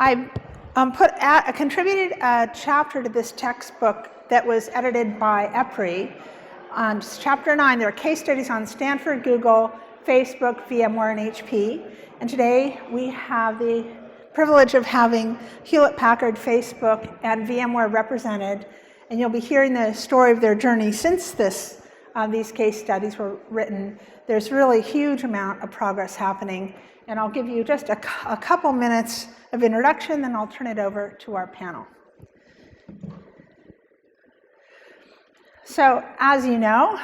I contributed a chapter to this textbook that was edited by EPRI. On chapter 9, there are case studies on Stanford, Google, Facebook, VMware, and HP. And today we have the privilege of having Hewlett-Packard, Facebook, and VMware represented. And you'll be hearing the story of their journey since these case studies were written. There's really a huge amount of progress happening. And I'll give you just a couple minutes of introduction, then I'll turn it over to our panel. So, as you know,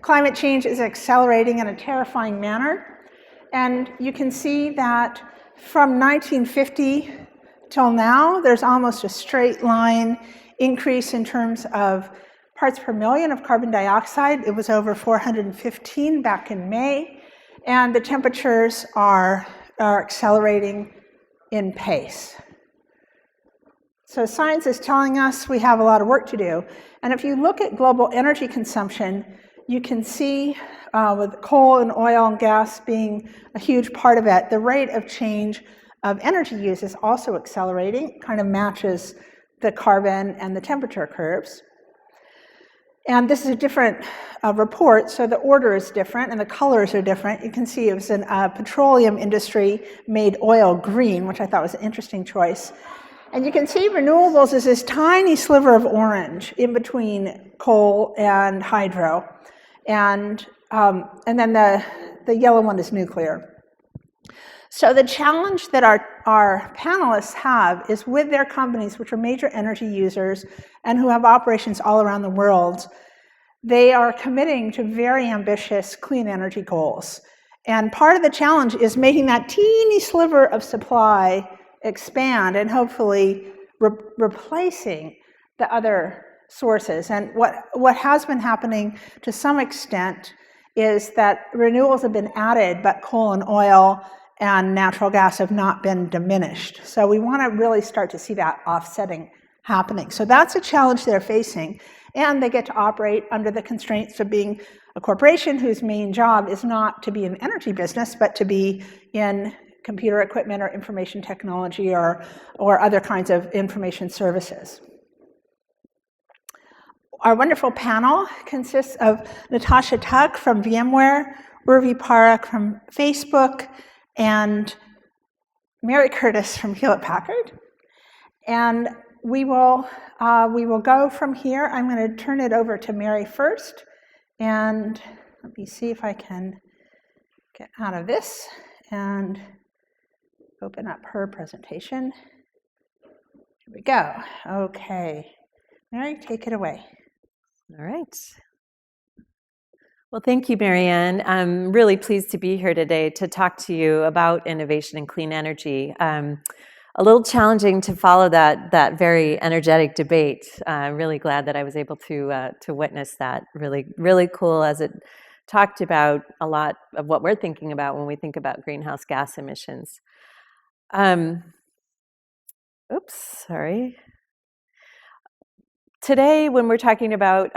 climate change is accelerating in a terrifying manner. And you can see that from 1950 till now, there's almost a straight line increase in terms of parts per million of carbon dioxide. It was over 415 back in May. And the temperatures are accelerating in pace. So science is telling us we have a lot of work to do. And if you look at global energy consumption, you can see with coal and oil and gas being a huge part of it, the rate of change of energy use is also accelerating. It kind of matches the carbon and the temperature curves. And this is a different report, so the order is different and the colors are different. You can see it was a petroleum industry made oil green, which I thought was an interesting choice. And you can see renewables is this tiny sliver of orange in between coal and hydro. And then the yellow one is nuclear. So the challenge that our panelists have is with their companies, which are major energy users and who have operations all around the world, they are committing to very ambitious clean energy goals. And part of the challenge is making that teeny sliver of supply expand and hopefully replacing the other sources. And what has been happening to some extent is that renewables have been added, but coal and oil and natural gas have not been diminished. So we want to really start to see that offsetting happening. So that's a challenge they're facing. And they get to operate under the constraints of being a corporation whose main job is not to be in the energy business, but to be in computer equipment or information technology or other kinds of information services. Our wonderful panel consists of Natasha Tuck from VMware, Urvi Parak from Facebook, and Mary Curtis from Hewlett-Packard. And we will go from here. I'm going to turn it over to Mary first. And let me see if I can get out of this and open up her presentation. Here we go. Okay. Mary, take it away. All right. Well, thank you, Marianne. I'm really pleased to be here today to talk to you about innovation in clean energy. A little challenging to follow that very energetic debate. I'm really glad that I was able to witness that. Really cool, as it talked about a lot of what we're thinking about when we think about greenhouse gas emissions. Today, when we're talking about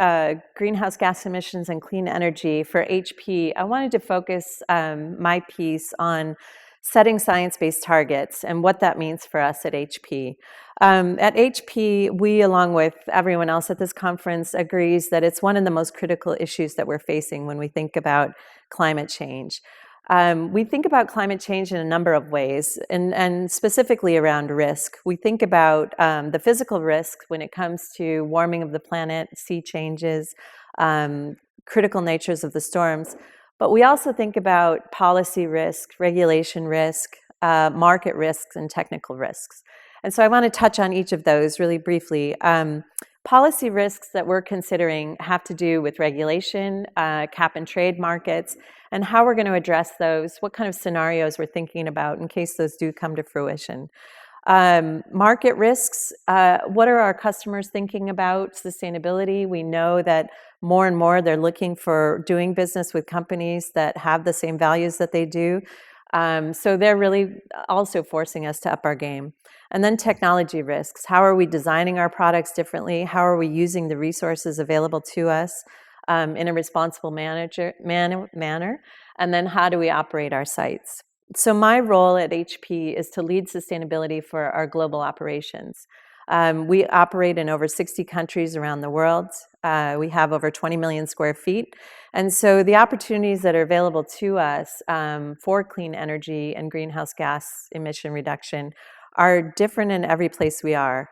greenhouse gas emissions and clean energy for HP, I wanted to focus my piece on setting science-based targets and what that means for us at HP. At HP, we, along with everyone else at this conference, agrees that it's one of the most critical issues that we're facing when we think about climate change. We think about climate change in a number of ways, and specifically around risk. We think about the physical risk when it comes to warming of the planet, sea changes, critical natures of the storms. But we also think about policy risk, regulation risk, market risks, and technical risks. And so I want to touch on each of those really briefly. Policy risks that we're considering have to do with regulation, cap and trade markets, and how we're going to address those, what kind of scenarios we're thinking about in case those do come to fruition. Market risks, what are our customers thinking about sustainability? We know that more and more they're looking for doing business with companies that have the same values that they do. So they're really also forcing us to up our game. And then technology risks. How are we designing our products differently? How are we using the resources available to us in a responsible manner? And then how do we operate our sites? So my role at HP is to lead sustainability for our global operations. We operate in over 60 countries around the world. We have over 20 million square feet. And so the opportunities that are available to us for clean energy and greenhouse gas emission reduction are different in every place we are.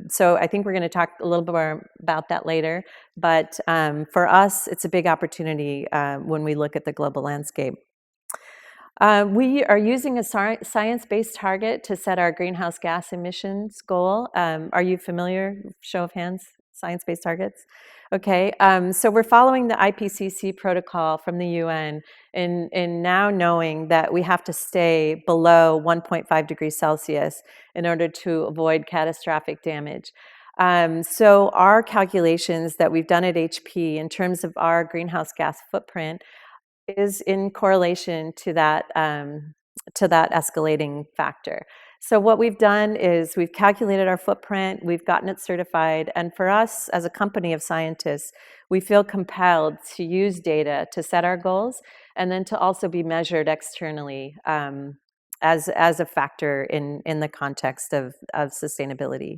So I think we're going to talk a little bit more about that later. But for us, it's a big opportunity when we look at the global landscape. We are using a science-based target to set our greenhouse gas emissions goal. Are you familiar? Show of hands, science-based targets? Okay, so we're following the IPCC protocol from the UN in now knowing that we have to stay below 1.5 degrees Celsius in order to avoid catastrophic damage. So our calculations that we've done at HP in terms of our greenhouse gas footprint is in correlation to that escalating factor. So what we've done is we've calculated our footprint, we've gotten it certified, and for us as a company of scientists, we feel compelled to use data to set our goals and then to also be measured externally as a factor in the context of sustainability.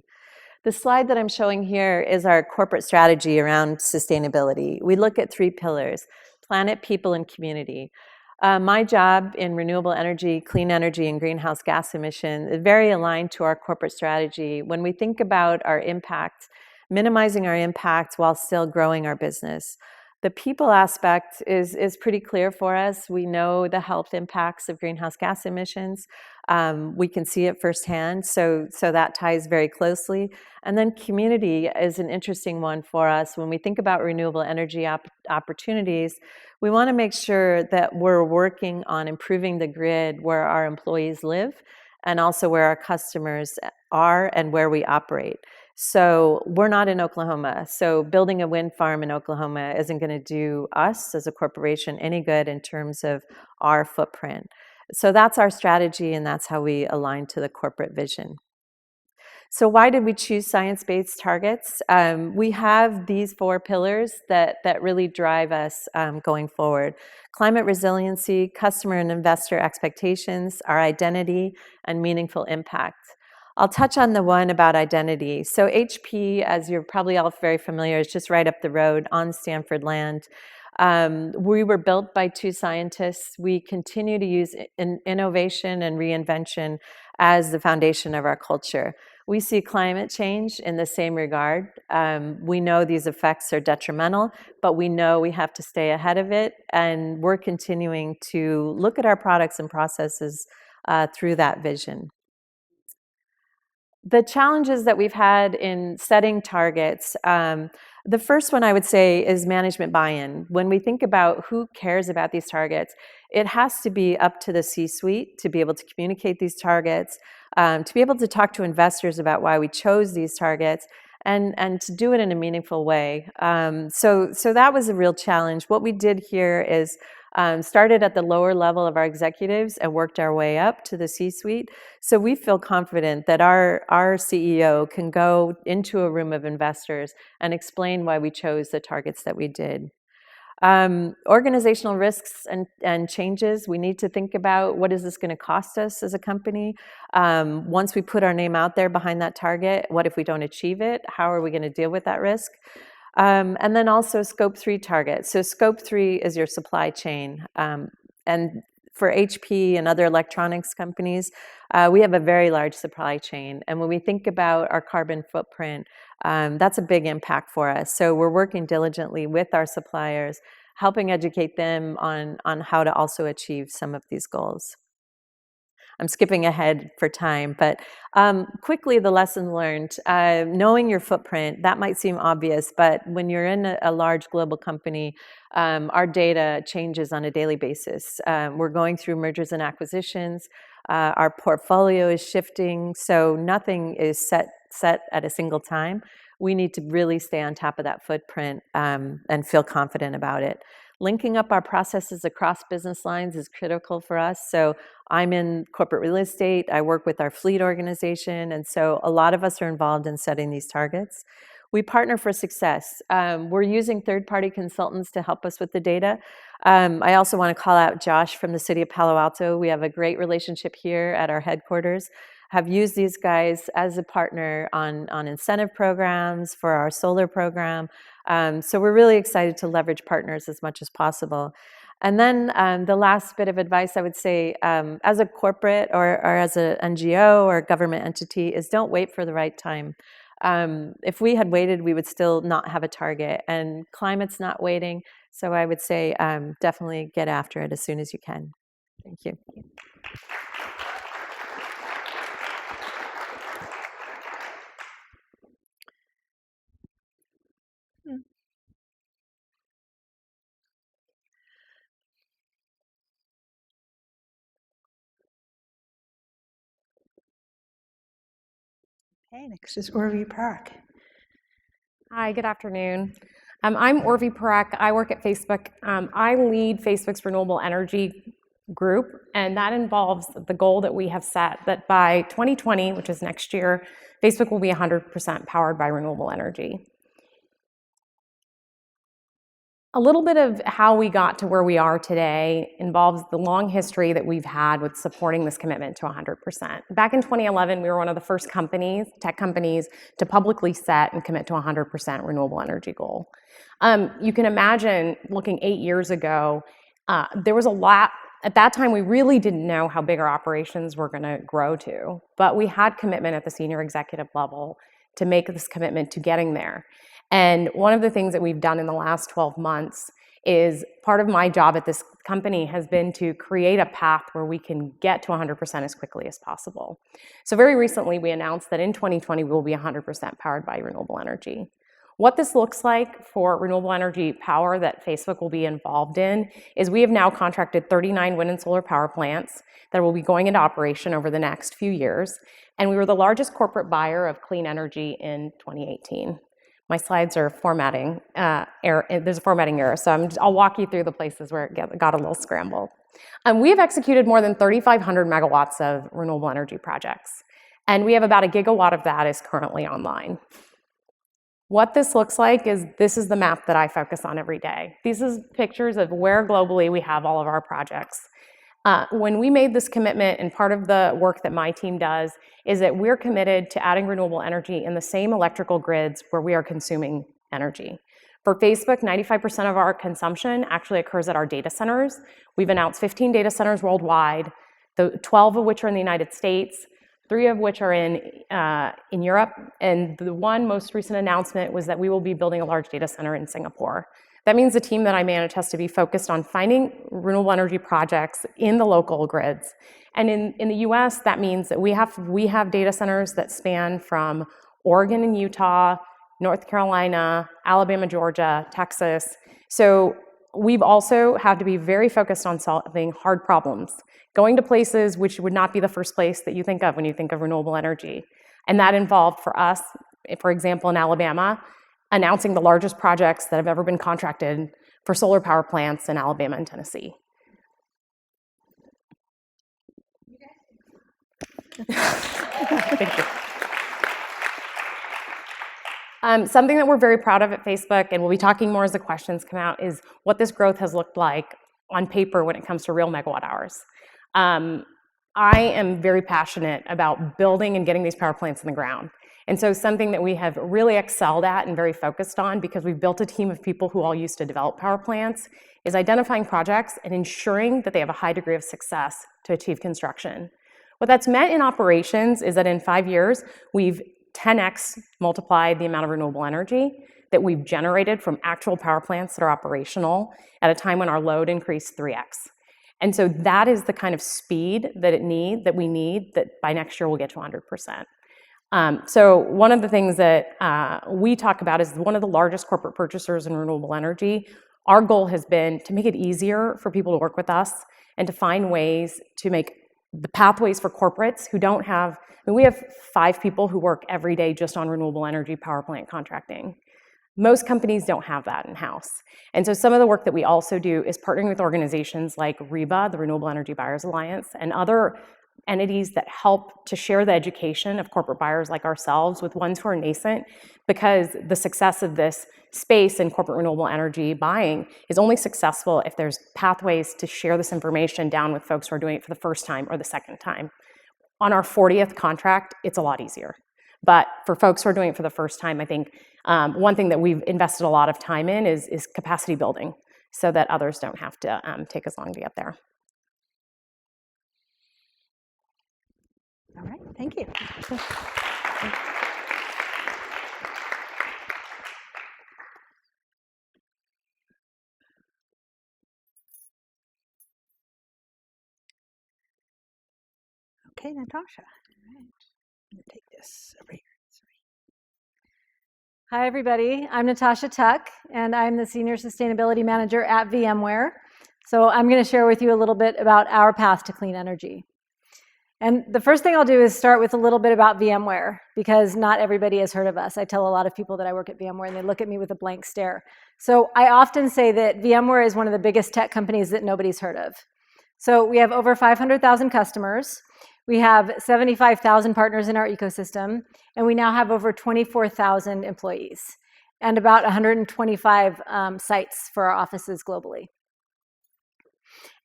The slide that I'm showing here is our corporate strategy around sustainability. We look at 3 pillars: planet, people, and community. My job in renewable energy, clean energy, and greenhouse gas emissions is very aligned to our corporate strategy when we think about our impact, minimizing our impact while still growing our business. The people aspect is pretty clear for us. We know the health impacts of greenhouse gas emissions. We can see it firsthand, so that ties very closely. And then community is an interesting one for us. When we think about renewable energy opportunities, we want to make sure that we're working on improving the grid where our employees live and also where our customers are and where we operate. So we're not in Oklahoma. So building a wind farm in Oklahoma isn't going to do us as a corporation any good in terms of our footprint. So that's our strategy, and that's how we align to the corporate vision. So why did we choose science-based targets? We have these 4 pillars that really drive us going forward: climate resiliency, customer and investor expectations, our identity, and meaningful impact. I'll touch on the one about identity. So HP, as you're probably all very familiar, is just right up the road on Stanford land. We were built by 2 scientists. We continue to use innovation and reinvention as the foundation of our culture. We see climate change in the same regard. We know these effects are detrimental, but we know we have to stay ahead of it, and we're continuing to look at our products and processes through that vision. The challenges that we've had in setting targets, the first one I would say is management buy-in. When we think about who cares about these targets, it has to be up to the C-suite to be able to communicate these targets, to be able to talk to investors about why we chose these targets, and to do it in a meaningful way. So that was a real challenge. What we did here is started at the lower level of our executives and worked our way up to the C-suite. So we feel confident that our CEO can go into a room of investors and explain why we chose the targets that we did. Organizational risks and changes, we need to think about what is this going to cost us as a company. Once we put our name out there behind that target, what if we don't achieve it? How are we going to deal with that risk? And then also Scope 3 targets. So Scope 3 is your supply chain. And for HP and other electronics companies, we have a very large supply chain. And when we think about our carbon footprint, that's a big impact for us. So we're working diligently with our suppliers, helping educate them on how to also achieve some of these goals. I'm skipping ahead for time, but quickly the lessons learned. Knowing your footprint, that might seem obvious, but when you're in a large global company, our data changes on a daily basis. We're going through mergers and acquisitions. Our portfolio is shifting, so nothing is set at a single time. We need to really stay on top of that footprint and feel confident about it. Linking up our processes across business lines is critical for us. So I'm in corporate real estate. I work with our fleet organization. And so a lot of us are involved in setting these targets. we partner for success. We're using third-party consultants to help us with the data. I also want to call out Josh from the city of Palo Alto. We have a great relationship here at our headquarters. Have used these guys as a partner on incentive programs for our solar program. So we're really excited to leverage partners as much as possible. And then the last bit of advice I would say, as a corporate or as an NGO or a government entity, is don't wait for the right time. If we had waited, we would still not have a target, and climate's not waiting. So I would say definitely get after it as soon as you can. Thank you. Okay, next is Urvi Parak. Hi, good afternoon. I'm Urvi Parak. I work at Facebook. I lead Facebook's renewable energy group, and that involves the goal that we have set that by 2020, which is next year, Facebook will be 100% powered by renewable energy. A little bit of how we got to where we are today involves the long history that we've had with supporting this commitment to 100%. Back in 2011, we were one of the first companies, tech companies, to publicly set and commit to 100% renewable energy goal. You can imagine looking 8 years ago, there was a lot. At that time, we really didn't know how big our operations were going to grow to, but we had commitment at the senior executive level to make this commitment to getting there. And one of the things that we've done in the last 12 months is part of my job at this company has been to create a path where we can get to 100% as quickly as possible. So very recently, we announced that in 2020, we will be 100% powered by renewable energy. What this looks like for renewable energy power that Facebook will be involved in is we have now contracted 39 wind and solar power plants that will be going into operation over the next few years. And we were the largest corporate buyer of clean energy in 2018. My slides are formatting error. There's a formatting error, so I'll walk you through the places where it got a little scrambled. We have executed more than 3,500 megawatts of renewable energy projects, and we have about 1 gigawatt of that is currently online. What this looks like is this is the map that I focus on every day. These are pictures of where globally we have all of our projects. When we made this commitment, and part of the work that my team does, is that we're committed to adding renewable energy in the same electrical grids where we are consuming energy. For Facebook, 95% of our consumption actually occurs at our data centers. We've announced 15 data centers worldwide, 12 of which are in the United States, 3 of which are in Europe, and the one most recent announcement was that we will be building a large data center in Singapore. That means the team that I manage has to be focused on finding renewable energy projects in the local grids. And in the US, that means that we have data centers that span from Oregon and Utah, North Carolina, Alabama, Georgia, Texas. So we've also had to be very focused on solving hard problems, going to places which would not be the first place that you think of when you think of renewable energy. And that involved for us, for example, in Alabama, announcing the largest projects that have ever been contracted for solar power plants in Alabama and Tennessee. Thank you. Something that we're very proud of at Facebook, and we'll be talking more as the questions come out, is what this growth has looked like on paper when it comes to real megawatt hours. I am very passionate about building and getting these power plants in the ground. And so something that we have really excelled at and very focused on, because we've built a team of people who all used to develop power plants, is identifying projects and ensuring that they have a high degree of success to achieve construction. What that's meant in operations is that in 5 years, we've 10x multiplied the amount of renewable energy that we've generated from actual power plants that are operational at a time when our load increased 3x. And so that is the kind of speed that we need that by next year we'll get to 100%. So one of the things that we talk about is one of the largest corporate purchasers in renewable energy. Our goal has been to make it easier for people to work with us and to find ways to make the pathways for corporates who don't have, we have 5 people who work every day just on renewable energy power plant contracting. Most companies don't have that in-house. And so some of the work that we also do is partnering with organizations like REBA, the Renewable Energy Buyers Alliance, and other entities that help to share the education of corporate buyers like ourselves with ones who are nascent, because the success of this space in corporate renewable energy buying is only successful if there's pathways to share this information down with folks who are doing it for the first time or the second time. On our 40th contract, it's a lot easier. But for folks who are doing it for the first time, I think one thing that we've invested a lot of time in is capacity building so that others don't have to take as long to get there. All right, thank you. Okay, Natasha. All right. I'm going to take this over here. Hi, everybody. I'm Natasha Tuck, and I'm the Senior Sustainability Manager at VMware. So I'm going to share with you a little bit about our path to clean energy. And the first thing I'll do is start with a little bit about VMware, because not everybody has heard of us. I tell a lot of people that I work at VMware, and they look at me with a blank stare. So I often say that VMware is one of the biggest tech companies that nobody's heard of. So we have over 500,000 customers. We have 75,000 partners in our ecosystem, and we now have over 24,000 employees and about 125 sites for our offices globally.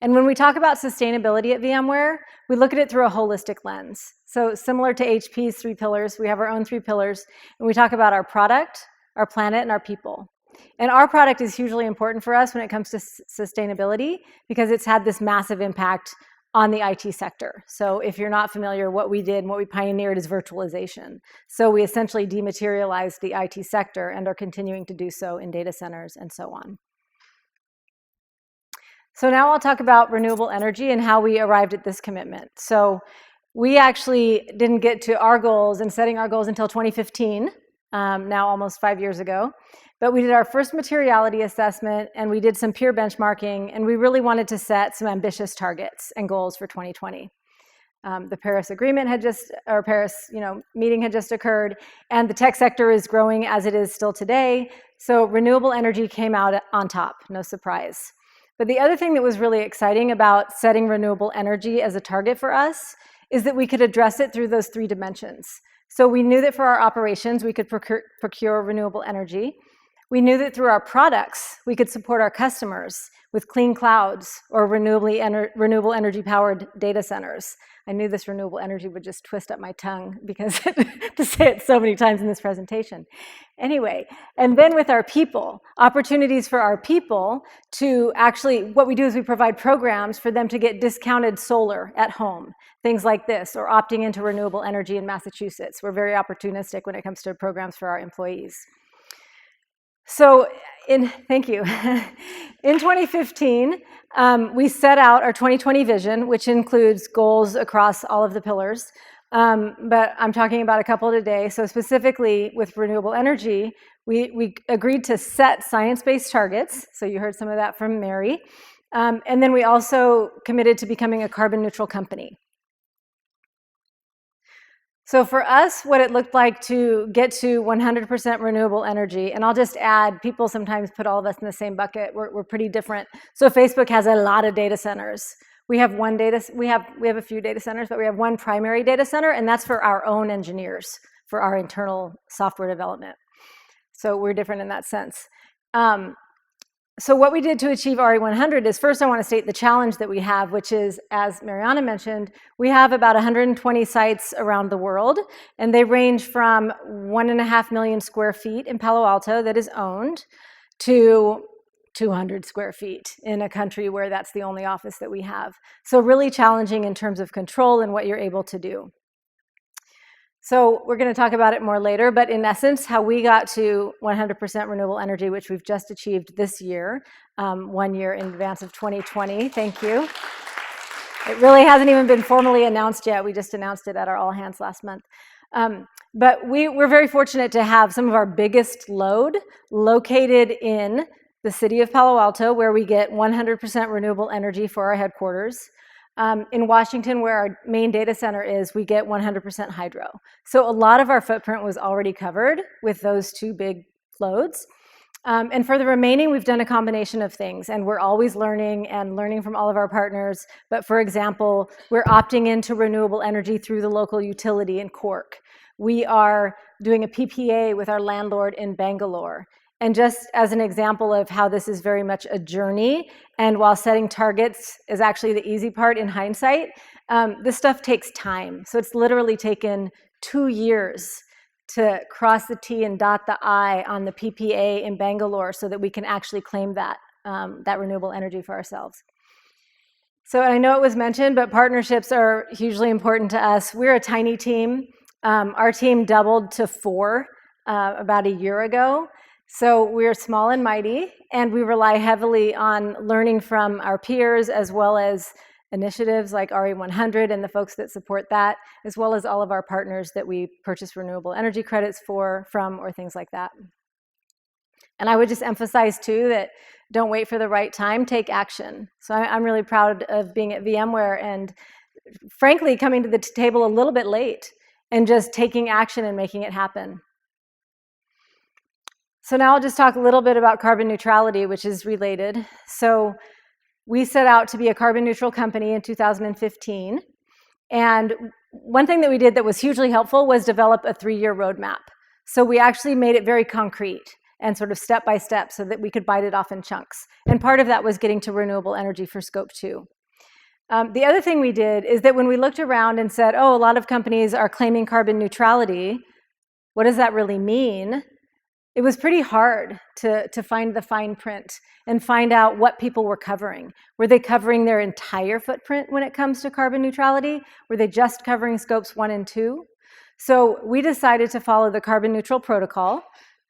And when we talk about sustainability at VMware, we look at it through a holistic lens. So similar to HP's 3 pillars, we have our own 3 pillars, and we talk about our product, our planet, and our people. And our product is hugely important for us when it comes to sustainability, because it's had this massive impact on the IT sector. So if you're not familiar, what we did and what we pioneered is virtualization. So we essentially dematerialized the IT sector and are continuing to do so in data centers and so on. So now I'll talk about renewable energy and how we arrived at this commitment. So we actually didn't get to our goals and setting our goals until 2015, now almost 5 years ago. But we did our first materiality assessment, and we did some peer benchmarking, and we really wanted to set some ambitious targets and goals for 2020. The Paris Agreement had just, or Paris, meeting had just occurred, and the tech sector is growing as it is still today. So renewable energy came out on top, no surprise. But the other thing that was really exciting about setting renewable energy as a target for us is that we could address it through those 3 dimensions. So we knew that for our operations, we could procure renewable energy. We knew that through our products, we could support our customers with clean clouds or renewable energy-powered data centers. I knew this renewable energy would just twist up my tongue because to say it so many times in this presentation. Anyway, and then with our people, opportunities for our people to actually, what we do is we provide programs for them to get discounted solar at home, things like this, or opting into renewable energy in Massachusetts. We're very opportunistic when it comes to programs for our employees. So, thank you. In 2015, we set out our 2020 vision, which includes goals across all of the pillars. But I'm talking about a couple today. So specifically with renewable energy, we agreed to set science-based targets. So you heard some of that from Mary. And then we also committed to becoming a carbon neutral company. So for us, what it looked like to get to 100% renewable energy, and I'll just add, people sometimes put all of us in the same bucket. We're pretty different. So Facebook has a lot of data centers. We have a few data centers, but we have one primary data center, and that's for our own engineers, for our internal software development. So we're different in that sense. So what we did to achieve RE100 is, first I want to state the challenge that we have, which is, as Mariana mentioned, we have about 120 sites around the world, and they range from 1.5 million square feet in Palo Alto that is owned to 200 square feet in a country where that's the only office that we have. So really challenging in terms of control and what you're able to do. So we're going to talk about it more later, but in essence, how we got to 100% renewable energy, which we've just achieved this year, 1 year in advance of 2020. Thank you. It really hasn't even been formally announced yet. We just announced it at our all hands last month. But we're very fortunate to have some of our biggest load located in the city of Palo Alto, where we get 100% renewable energy for our headquarters. In Washington, where our main data center is, we get 100% hydro. So a lot of our footprint was already covered with those 2 big loads. And for the remaining, we've done a combination of things, and we're always learning and learning from all of our partners. But for example, we're opting into renewable energy through the local utility in Cork. We are doing a PPA with our landlord in Bangalore. And just as an example of how this is very much a journey, and while setting targets is actually the easy part in hindsight, this stuff takes time. So it's literally taken 2 years to cross the T and dot the I on the PPA in Bangalore so that we can actually claim that, that renewable energy for ourselves. So I know it was mentioned, but partnerships are hugely important to us. We're a tiny team. Our team doubled to 4 about a year ago. So we're small and mighty, and we rely heavily on learning from our peers as well as initiatives like RE100 and the folks that support that, as well as all of our partners that we purchase renewable energy credits from, or things like that. And I would just emphasize too that don't wait for the right time, take action. So I'm really proud of being at VMware and frankly coming to the table a little bit late and just taking action and making it happen. So now I'll just talk a little bit about carbon neutrality, which is related. So we set out to be a carbon neutral company in 2015. And one thing that we did that was hugely helpful was develop a 3-year roadmap. So we actually made it very concrete and sort of step by step so that we could bite it off in chunks. And part of that was getting to renewable energy for scope 2. The other thing we did is that when we looked around and said, oh, a lot of companies are claiming carbon neutrality, what does that really mean? It was pretty hard to find the fine print and find out what people were covering. Were they covering their entire footprint when it comes to carbon neutrality? Were they just covering scopes 1 and 2? So we decided to follow the carbon neutral protocol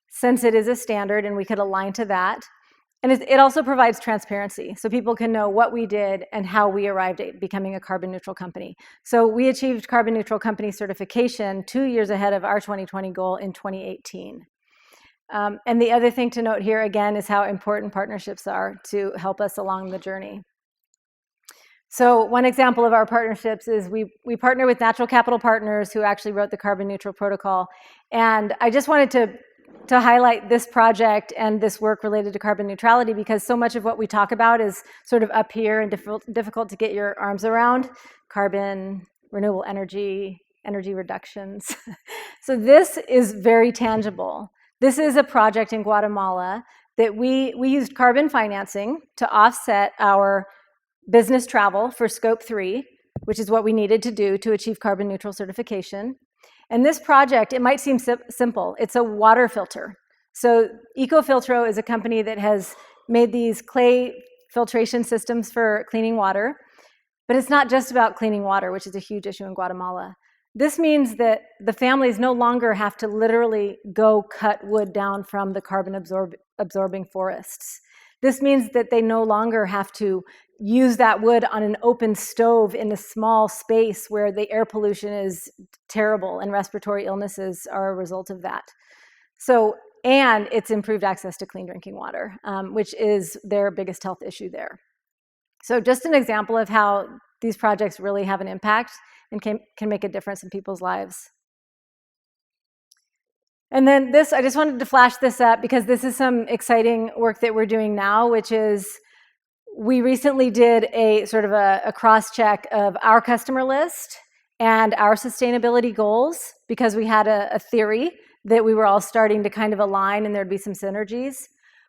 since it is a standard and we could align to that. And it also provides transparency so people can know what we did and how we arrived at becoming a carbon neutral company. So we achieved carbon neutral company certification 2 years ahead of our 2020 goal in 2018. And the other thing to note here, again, is how important partnerships are to help us along the journey. So one example of our partnerships is we partner with Natural Capital Partners, who actually wrote the Carbon Neutral Protocol. And I just wanted to highlight this project and this work related to carbon neutrality because so much of what we talk about is sort of up here and difficult to get your arms around. Carbon, renewable energy, energy reductions. So this is very tangible. This is a project in Guatemala that we used carbon financing to offset our business travel for scope 3, which is what we needed to do to achieve carbon neutral certification. And this project, it might seem simple. It's a water filter. So EcoFiltro is a company that has made these clay filtration systems for cleaning water. But it's not just about cleaning water, which is a huge issue in Guatemala. This means that the families no longer have to literally go cut wood down from the carbon absorbing forests. This means that they no longer have to use that wood on an open stove in a small space where the air pollution is terrible and respiratory illnesses are a result of that. So, and it's improved access to clean drinking water, which is their biggest health issue there. So just an example of how these projects really have an impact and can make a difference in people's lives. And then this, I just wanted to flash this up because this is some exciting work that we're doing now, which is we recently did a sort of a cross-check of our customer list and our sustainability goals because we had a theory that we were all starting to kind of align and there'd be some synergies.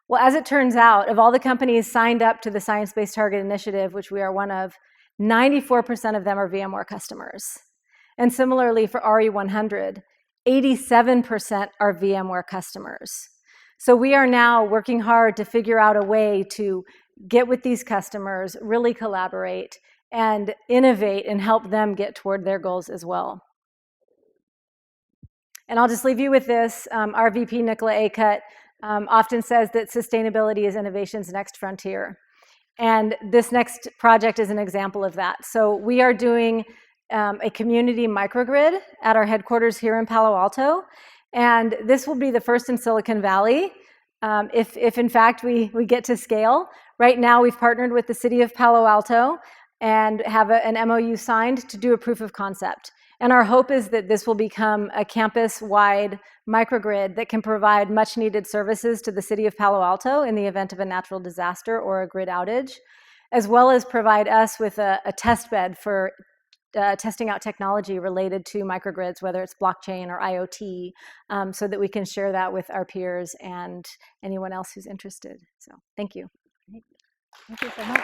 Well, as it turns out, of all the companies signed up to the Science Based Target Initiative, which we are one of, 94% of them are VMware customers. And similarly for RE100, 87% are VMware customers. So we are now working hard to figure out a way to get with these customers, really collaborate, and innovate and help them get toward their goals as well. And I'll just leave you with this. Our VP, Nicola Acut, often says that sustainability is innovation's next frontier. And this next project is an example of that. So we are doing a community microgrid at our headquarters here in Palo Alto. And this will be the first in Silicon Valley, if in fact we get to scale. Right now, we've partnered with the city of Palo Alto and have an MOU signed to do a proof of concept. And our hope is that this will become a campus-wide microgrid that can provide much-needed services to the city of Palo Alto in the event of a natural disaster or a grid outage, as well as provide us with a test bed for testing out technology related to microgrids, whether it's blockchain or IoT, so that we can share that with our peers and anyone else who's interested. So thank you. Thank you so much.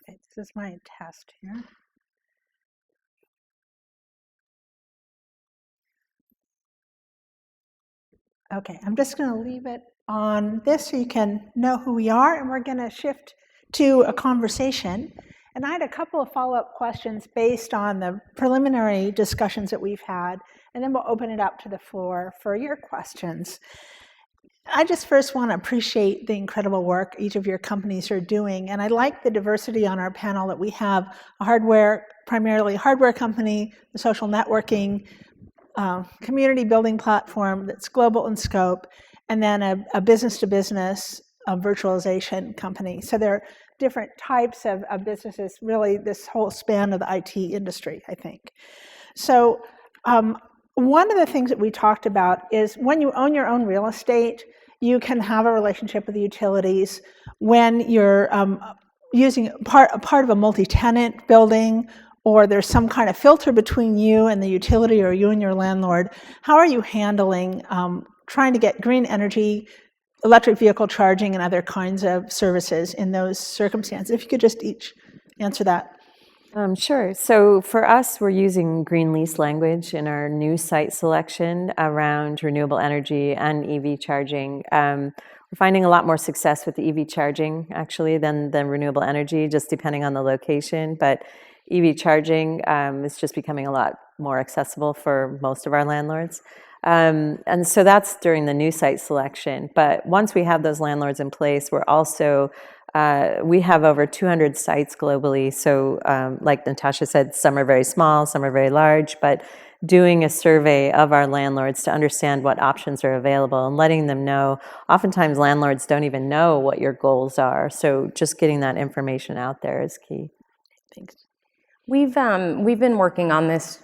Okay, this is my test here. Okay, I'm just going to leave it on this so you can know who we are, and we're going to shift to a conversation. And I had a couple of follow-up questions based on the preliminary discussions that we've had, and then we'll open it up to the floor for your questions. I just first want to appreciate the incredible work each of your companies are doing, and I like the diversity on our panel that we have a primarily hardware company, the social networking, community building platform that's global in scope, and then a business-to-business virtualization company. So there are different types of businesses, really this whole span of the IT industry, I think. So one of the things that we talked about is when you own your own real estate, you can have a relationship with the utilities. When you're using part of a multi-tenant building, or there's some kind of filter between you and the utility or you and your landlord, how are you handling trying to get green energy, electric vehicle charging, and other kinds of services in those circumstances? If you could just each answer that. Sure. So for us, we're using green lease language in our new site selection around renewable energy and EV charging. We're finding a lot more success with the EV charging, actually, than renewable energy, just depending on the location. But EV charging is just becoming a lot more accessible for most of our landlords. And so that's during the new site selection. But once we have those landlords in place, we're also, we have over 200 sites globally. So like Natasha said, some are very small, some are very large, but doing a survey of our landlords to understand what options are available and letting them know. Oftentimes landlords don't even know what your goals are. So just getting that information out there is key. Thanks. We've been working on this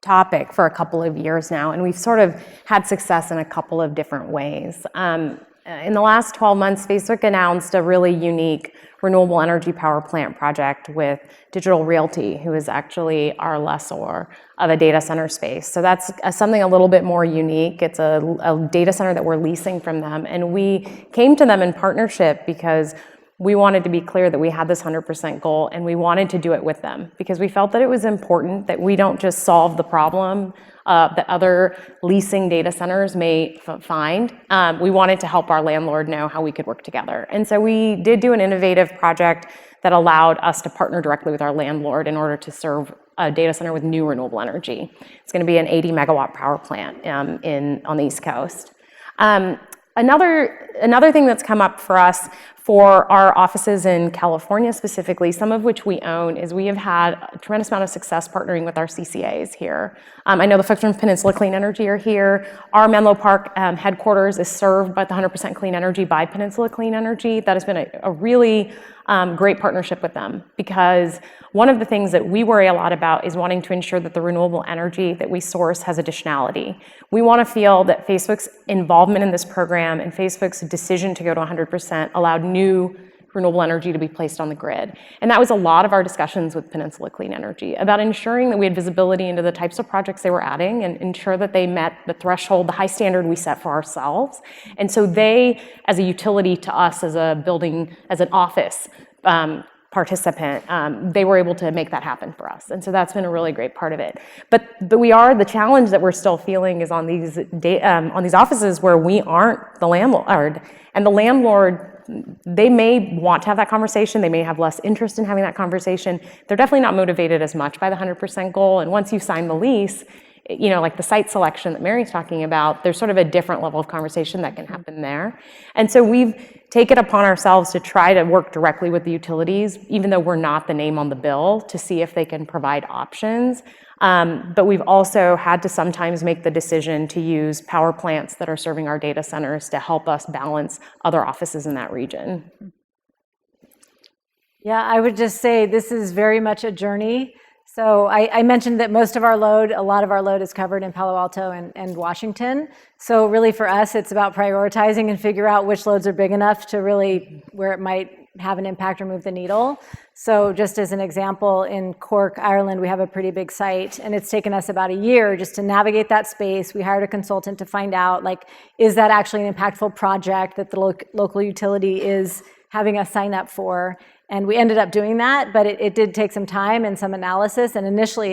topic for a couple of years now, and we've sort of had success in a couple of different ways. In the last 12 months, Facebook announced a really unique renewable energy power plant project with Digital Realty, who is actually our lessor of a data center space. So that's something a little bit more unique. It's a data center that we're leasing from them, and we came to them in partnership because we wanted to be clear that we had this 100% goal, and we wanted to do it with them because we felt that it was important that we don't just solve the problem that other leasing data centers may find. We wanted to help our landlord know how we could work together. And so we did do an innovative project that allowed us to partner directly with our landlord in order to serve a data center with new renewable energy. It's going to be an 80 megawatt power plant on the East Coast. Another thing that's come up for us for our offices in California specifically, some of which we own, is we have had a tremendous amount of success partnering with our CCAs here. I know the folks from Peninsula Clean Energy are here. Our Menlo Park headquarters is served by the 100% clean energy by Peninsula Clean Energy. That has been a really great partnership with them, because one of the things that we worry a lot about is wanting to ensure that the renewable energy that we source has additionality. We want to feel that Facebook's involvement in this program and Facebook's decision to go to 100% allowed new renewable energy to be placed on the grid. And that was a lot of our discussions with Peninsula Clean Energy, about ensuring that we had visibility into the types of projects they were adding and ensure that they met the threshold, the high standard we set for ourselves. And so they, as a utility to us, as a building, as an office participant, they were able to make that happen for us. And so that's been a really great part of it. But the challenge that we're still feeling is on these offices where we aren't the landlord. And the landlord, they may want to have that conversation. They may have less interest in having that conversation. They're definitely not motivated as much by the 100% goal. And once you sign the lease, you know, like the site selection that Mary's talking about, there's sort of a different level of conversation that can happen there. And so we've taken upon ourselves to try to work directly with the utilities, even though we're not the name on the bill, to see if they can provide options. But we've also had to sometimes make the decision to use power plants that are serving our data centers to help us balance other offices in that region. Yeah, I would just say this is very much a journey. So I mentioned that most of our load, a lot of our load is covered in Palo Alto and Washington. So really for us, it's about prioritizing and figure out which loads are big enough to really, where it might have an impact or move the needle. So just as an example, in Cork, Ireland, we have a pretty big site, and it's taken us about a year just to navigate that space. We hired a consultant to find out, like, is that actually an impactful project that the local utility is having us sign up for? And we ended up doing that, but it did take some time and some analysis. And initially,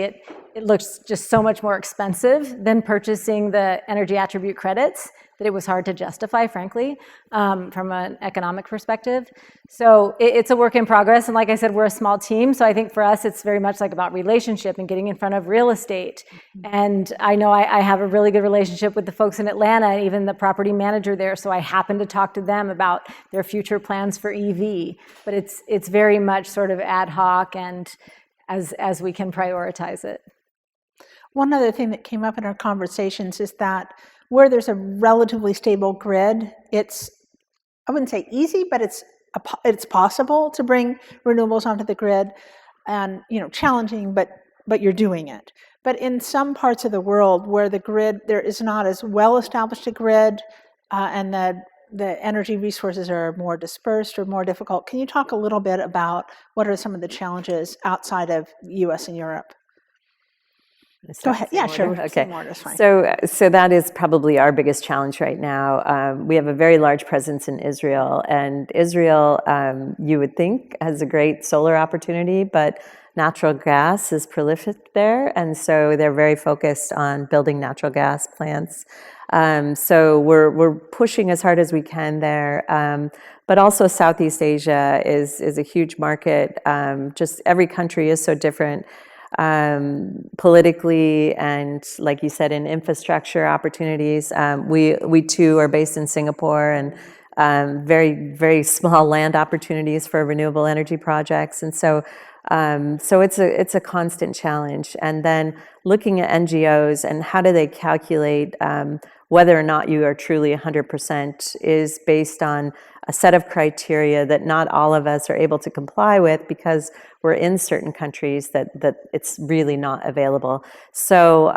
it looks just so much more expensive than purchasing the energy attribute credits that it was hard to justify, frankly, from an economic perspective. So it's a work in progress. And like I said, we're a small team. So I think for us, it's very much like about relationship and getting in front of real estate. And I know I have a really good relationship with the folks in Atlanta, and even the property manager there. So I happen to talk to them about their future plans for EV. But it's very much sort of ad hoc and as we can prioritize it. One other thing that came up in our conversations is that where there's a relatively stable grid, it's, I wouldn't say easy, but it's possible to bring renewables onto the grid, and challenging, but you're doing it. But in some parts of the world where the grid, there is not as well established a grid, and the energy resources are more dispersed or more difficult, can you talk a little bit about what are some of the challenges outside of the US and Europe? Go ahead. Yeah, sure. Okay. That's fine. So that is probably our biggest challenge right now. We have a very large presence in Israel, and Israel, you would think, has a great solar opportunity, but natural gas is prolific there, and so they're very focused on building natural gas plants. So we're pushing as hard as we can there. But also Southeast Asia is a huge market. Just every country is so different. Politically, and like you said, in infrastructure opportunities. We too are based in Singapore, and very, very small land opportunities for renewable energy projects. And so it's a constant challenge. And then looking at NGOs and how do they calculate whether or not you are truly 100% is based on a set of criteria that not all of us are able to comply with because we're in certain countries that it's really not available. So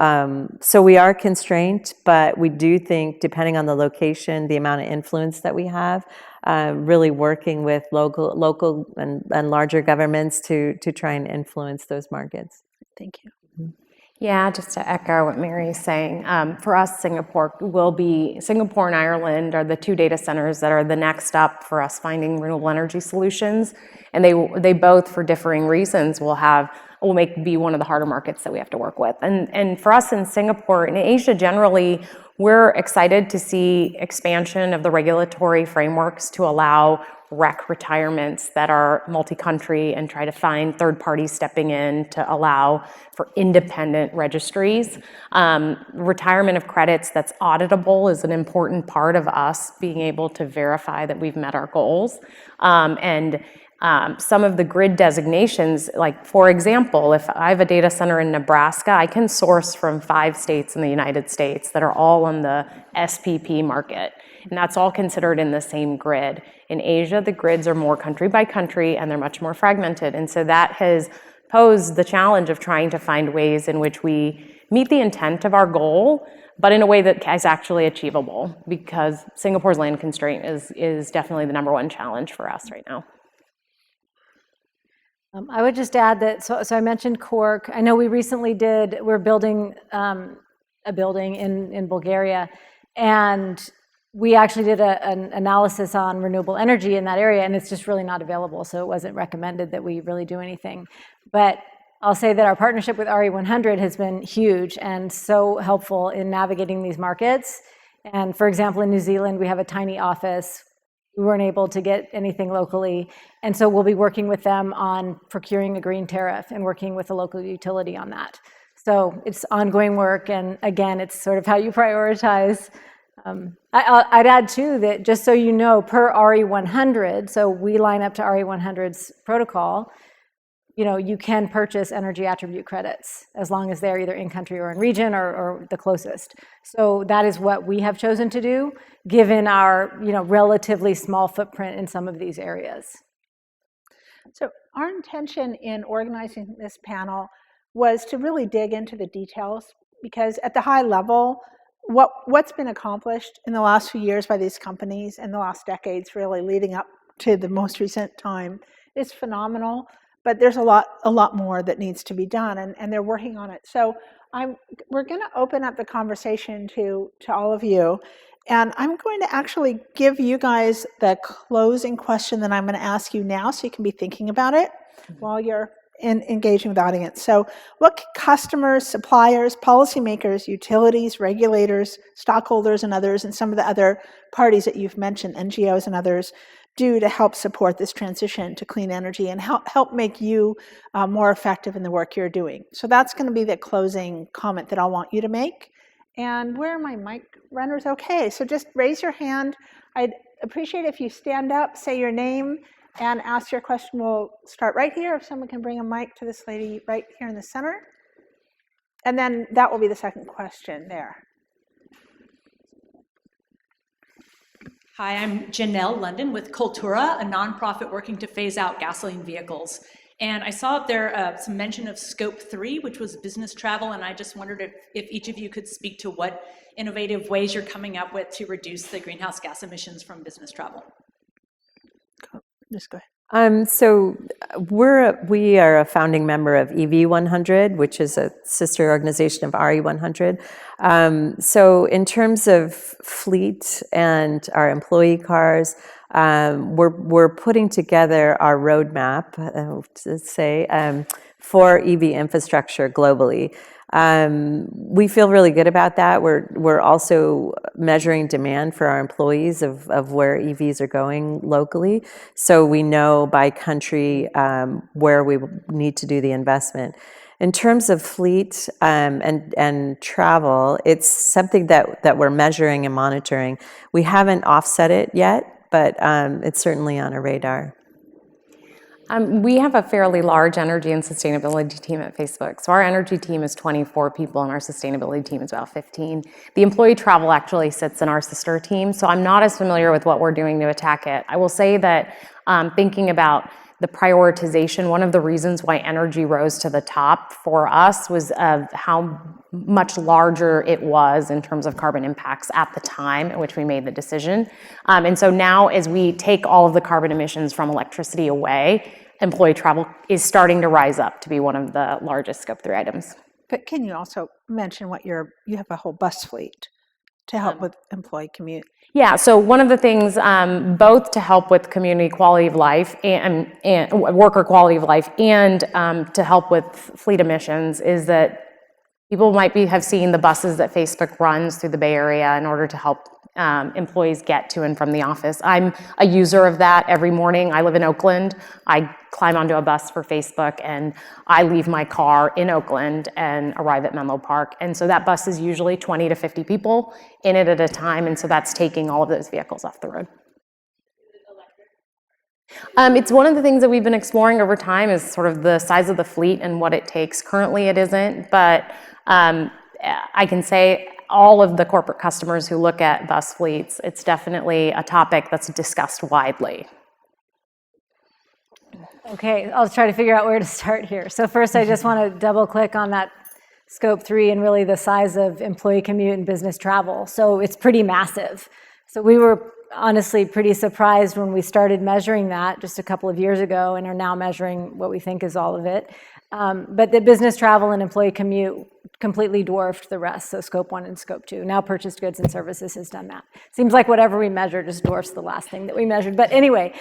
we are constrained, but we do think, depending on the location, the amount of influence that we have, really working with local and larger governments to try and influence those markets. Thank you. Yeah, just to echo what Mary's saying, for us, Singapore and Ireland are the two data centers that are the next up for us finding renewable energy solutions, and they both, for differing reasons, will be one of the harder markets that we have to work with. And for us in Singapore and Asia generally, we're excited to see expansion of the regulatory frameworks to allow REC retirements that are multi-country and try to find third parties stepping in to allow for independent registries. Retirement of credits that's auditable is an important part of us being able to verify that we've met our goals. Some of the grid designations, like for example, if I have a data center in Nebraska, I can source from 5 states in the United States that are all on the SPP market. And that's all considered in the same grid. In Asia, the grids are more country by country and they're much more fragmented. And so that has posed the challenge of trying to find ways in which we meet the intent of our goal, but in a way that is actually achievable, because Singapore's land constraint is definitely the #1 challenge for us right now. I would just add that, so I mentioned Cork. I know we're building a building in Bulgaria, and we actually did an analysis on renewable energy in that area, and it's just really not available, so it wasn't recommended that we really do anything. But I'll say that our partnership with RE100 has been huge and so helpful in navigating these markets. And for example, in New Zealand, we have a tiny office. We weren't able to get anything locally, and so we'll be working with them on procuring a green tariff and working with the local utility on that. So it's ongoing work, and again, it's sort of how you prioritize. I'd add too that, just so you know, per RE100, so we line up to RE100's protocol, you can purchase energy attribute credits as long as they're either in country or in region or the closest. So that is what we have chosen to do, given our relatively small footprint in some of these areas. So our intention in organizing this panel was to really dig into the details, because at the high level, what's been accomplished in the last few years by these companies and the last decades really leading up to the most recent time is phenomenal, but there's a lot more that needs to be done, and they're working on it. So we're going to open up the conversation to all of you, and I'm going to actually give you guys the closing question that I'm going to ask you now, so you can be thinking about it while you're engaging with the audience. So what can customers, suppliers, policymakers, utilities, regulators, stockholders, and others, and some of the other parties that you've mentioned, NGOs and others, do to help support this transition to clean energy and help make you more effective in the work you're doing? So that's going to be the closing comment that I want you to make. And where are my mic runners? Okay, so just raise your hand. I'd appreciate if you stand up, say your name, and ask your question. We'll start right here. If someone can bring a mic to this lady right here in the center. And then that will be the second question there. Hi, I'm Janelle London with Cultura, a nonprofit working to phase out gasoline vehicles. And I saw up there some mention of Scope 3, which was business travel, and I just wondered if each of you could speak to what innovative ways you're coming up with to reduce the greenhouse gas emissions from business travel. Just go ahead. So we are a founding member of EV100, which is a sister organization of RE100. So in terms of fleet and our employee cars, we're putting together our roadmap, for EV infrastructure globally. We feel really good about that. We're also measuring demand for our employees of where EVs are going locally, so we know by country where we need to do the investment. In terms of fleet and travel, it's something that we're measuring and monitoring. We haven't offset it yet, but it's certainly on our radar. We have a fairly large energy and sustainability team at Facebook. So our energy team is 24 people and our sustainability team is about 15. The employee travel actually sits in our sister team, so I'm not as familiar with what we're doing to attack it. I will say that thinking about the prioritization, one of the reasons why energy rose to the top for us was of how much larger it was in terms of carbon impacts at the time at which we made the decision. And so now as we take all of the carbon emissions from electricity away, employee travel is starting to rise up to be one of the largest Scope 3 items. But can you also mention what you have a whole bus fleet to help with employee commute? Yeah, so one of the things, both to help with community quality of life and worker quality of life, and to help with fleet emissions, is that people might have seen the buses that Facebook runs through the Bay Area in order to help employees get to and from the office. I'm a user of that every morning. I live in Oakland. I climb onto a bus for Facebook and I leave my car in Oakland and arrive at Menlo Park. And so that bus is usually 20 to 50 people in it at a time. And so that's taking all of those vehicles off the road. It's one of the things that we've been exploring over time is sort of the size of the fleet and what it takes. Currently it isn't, but I can say all of the corporate customers who look at bus fleets, it's definitely a topic that's discussed widely. Okay, I'll try to figure out where to start here. So first, I just want to double click on that Scope 3 and really the size of employee commute and business travel. So it's pretty massive. So we were honestly pretty surprised when we started measuring that just a couple of years ago and are now measuring what we think is all of it. But the business travel and employee commute completely dwarfed the rest, so Scope 1 and Scope 2. Now purchased goods and services has done that. Seems like whatever we measure just dwarfs the last thing that we measured. But anyway,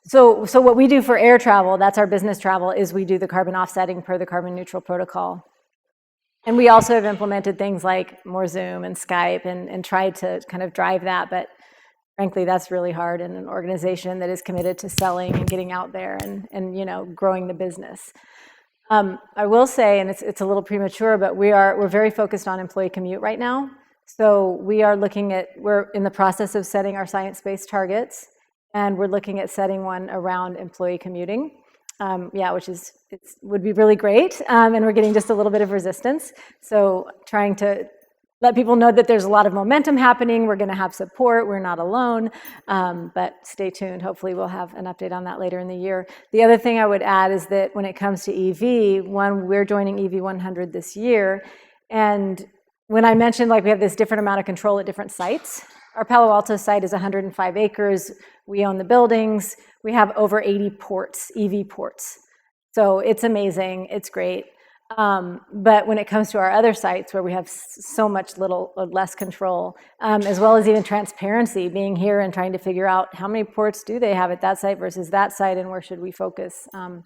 so what we do for air travel, that's our business travel, is we do the carbon offsetting per the carbon neutral protocol. And we also have implemented things like more Zoom and Skype and tried to kind of drive that, but frankly, that's really hard in an organization that is committed to selling and getting out there and growing the business. I will say, and it's a little premature, but we're very focused on employee commute right now. So we're in the process of setting our science-based targets, and we're looking at setting one around employee commuting. Which would be really great, and we're getting just a little bit of resistance. So trying to let people know that there's a lot of momentum happening. We're going to have support. We're not alone. But stay tuned. Hopefully we'll have an update on that later in the year. The other thing I would add is that when it comes to EV, we're joining EV 100 this year. And when I mentioned like we have this different amount of control at different sites, our Palo Alto site is 105 acres. We own the buildings. We have over 80 ports, EV ports. So it's amazing. It's great. But when it comes to our other sites where we have so much less control, as well as even transparency, being here and trying to figure out how many ports do they have at that site versus that site and where should we focus, an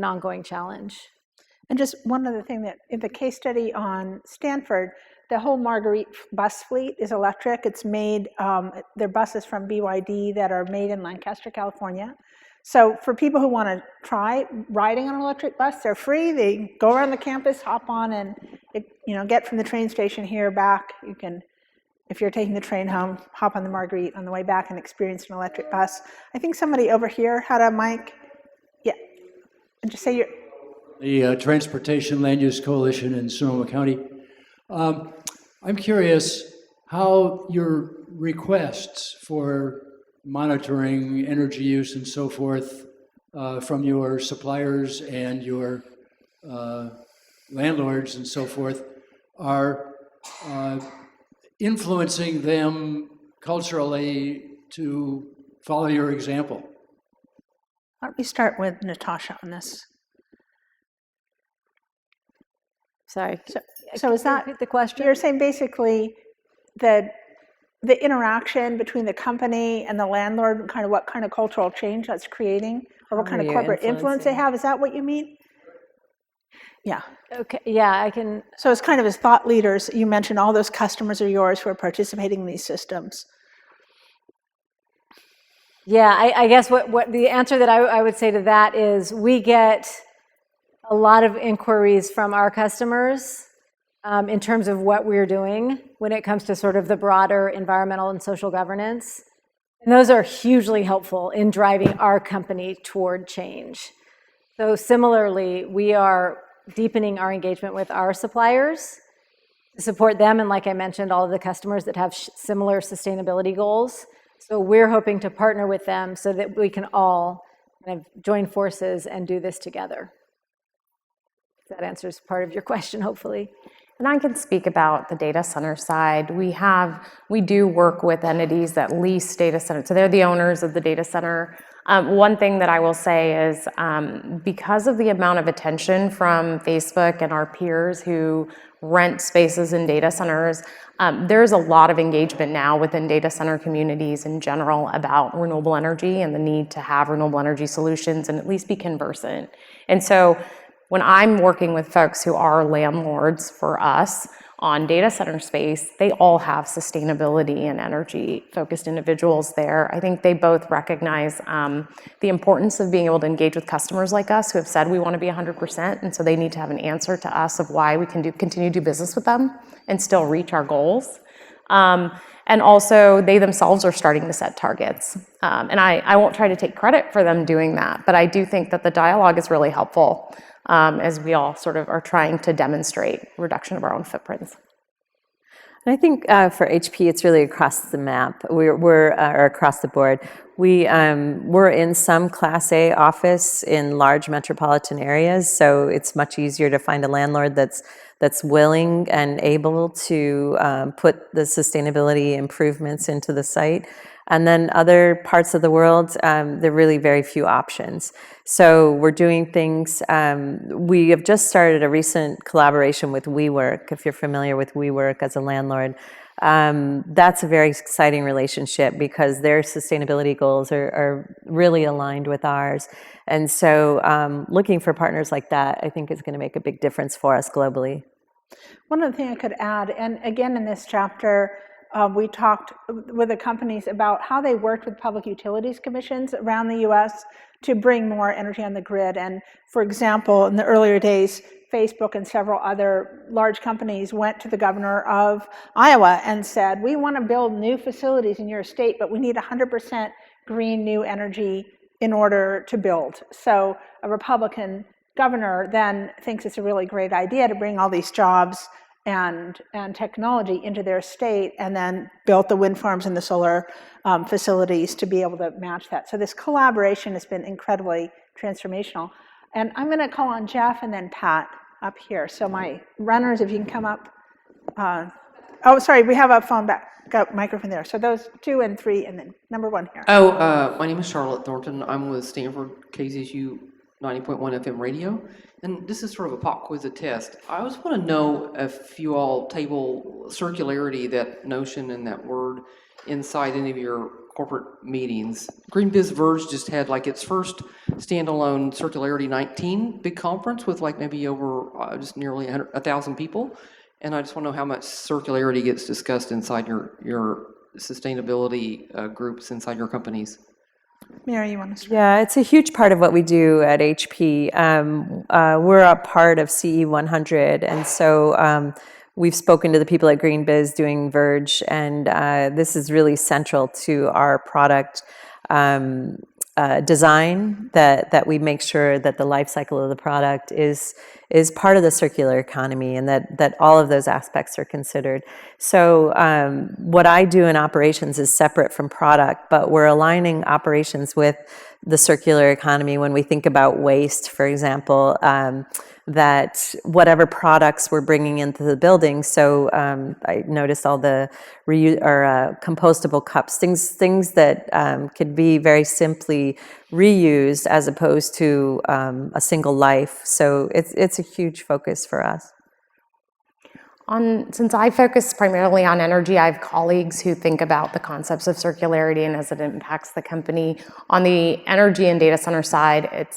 ongoing challenge. And just one other thing, that in the case study on Stanford, the whole Marguerite bus fleet is electric. It's made, they're buses from BYD that are made in Lancaster, California. So for people who want to try riding on an electric bus, they're free. They go around the campus, hop on, and get from the train station here back. You can, if you're taking the train home, hop on the Marguerite on the way back and experience an electric bus. I think somebody over here had a mic. Yeah, and just say the Transportation Land Use Coalition in Sonoma County. I'm curious how your requests for monitoring energy use and so forth from your suppliers and your landlords and so forth are influencing them culturally to follow your example. Why don't we start with Natasha on this? Sorry. So is that the question? You're saying basically that the interaction between the company and the landlord, kind of what kind of cultural change that's creating, or what kind of corporate influence they have, is that what you mean? Yeah. Okay, yeah, I can. So it's kind of as thought leaders, you mentioned all those customers are yours who are participating in these systems. Yeah, I guess what the answer that I would say to that is we get a lot of inquiries from our customers in terms of what we're doing when it comes to sort of the broader environmental and social governance. And those are hugely helpful in driving our company toward change. So similarly, we are deepening our engagement with our suppliers to support them, and like I mentioned, all of the customers that have similar sustainability goals. So we're hoping to partner with them so that we can all kind of join forces and do this together. That answers part of your question, hopefully. And I can speak about the data center side. We do work with entities that lease data centers, so they're the owners of the data center. One thing that I will say is because of the amount of attention from Facebook and our peers who rent spaces in data centers, there's a lot of engagement now within data center communities in general about renewable energy and the need to have renewable energy solutions and at least be conversant. And so when I'm working with folks who are landlords for us on data center space, they all have sustainability and energy focused individuals there. I think they both recognize the importance of being able to engage with customers like us who have said we want to be 100%, and so they need to have an answer to us of why we can continue to do business with them and still reach our goals. And also, they themselves are starting to set targets. And I won't try to take credit for them doing that, but I do think that the dialogue is really helpful as we all sort of are trying to demonstrate reduction of our own footprints. And I think for HP, it's really across the map. We're across the board. We're in some Class A office in large metropolitan areas, so it's much easier to find a landlord that's willing and able to put the sustainability improvements into the site. And then other parts of the world, there are really very few options. So we're doing things, we have just started a recent collaboration with WeWork, if you're familiar with WeWork as a landlord. That's a very exciting relationship because their sustainability goals are really aligned with ours. And so looking for partners like that, I think is going to make a big difference for us globally. One other thing I could add, and again in this chapter, we talked with the companies about how they worked with public utilities commissions around the US to bring more energy on the grid. And for example, in the earlier days, Facebook and several other large companies went to the governor of Iowa and said, we want to build new facilities in your state, but we need 100% green new energy in order to build. So a Republican governor then thinks it's a really great idea to bring all these jobs and technology into their state, and then built the wind farms and the solar facilities to be able to match that. So this collaboration has been incredibly transformational. And I'm going to call on Jeff and then Pat up here. So my runners, if you can come up. Oh, sorry, we have a phone got microphone there. So those 2 and 3, and then number 1 here. My name is Charlotte Thornton. I'm with Stanford KZSU 90.1 FM radio. And this is sort of a pop quiz test. I always want to know if you all table circularity, that notion and that word, inside any of your corporate meetings. GreenBiz Verge just had like its first standalone Circularity 19 big conference with like maybe over just nearly 1,000 people. And I just want to know how much circularity gets discussed inside your sustainability groups inside your companies. Mary, you want to start? Yeah, it's a huge part of what we do at HP. We're a part of CE 100, and so we've spoken to the people at GreenBiz doing Verge, and this is really central to our product design, that we make sure that the life cycle of the product is part of the circular economy, and that all of those aspects are considered. So what I do in operations is separate from product, but we're aligning operations with the circular economy when we think about waste, for example, that whatever products we're bringing into the building. So I noticed all the compostable cups, things that could be very simply reused as opposed to a single life. So it's a huge focus for us. Since I focus primarily on energy, I have colleagues who think about the concepts of circularity and as it impacts the company. On the energy and data center side,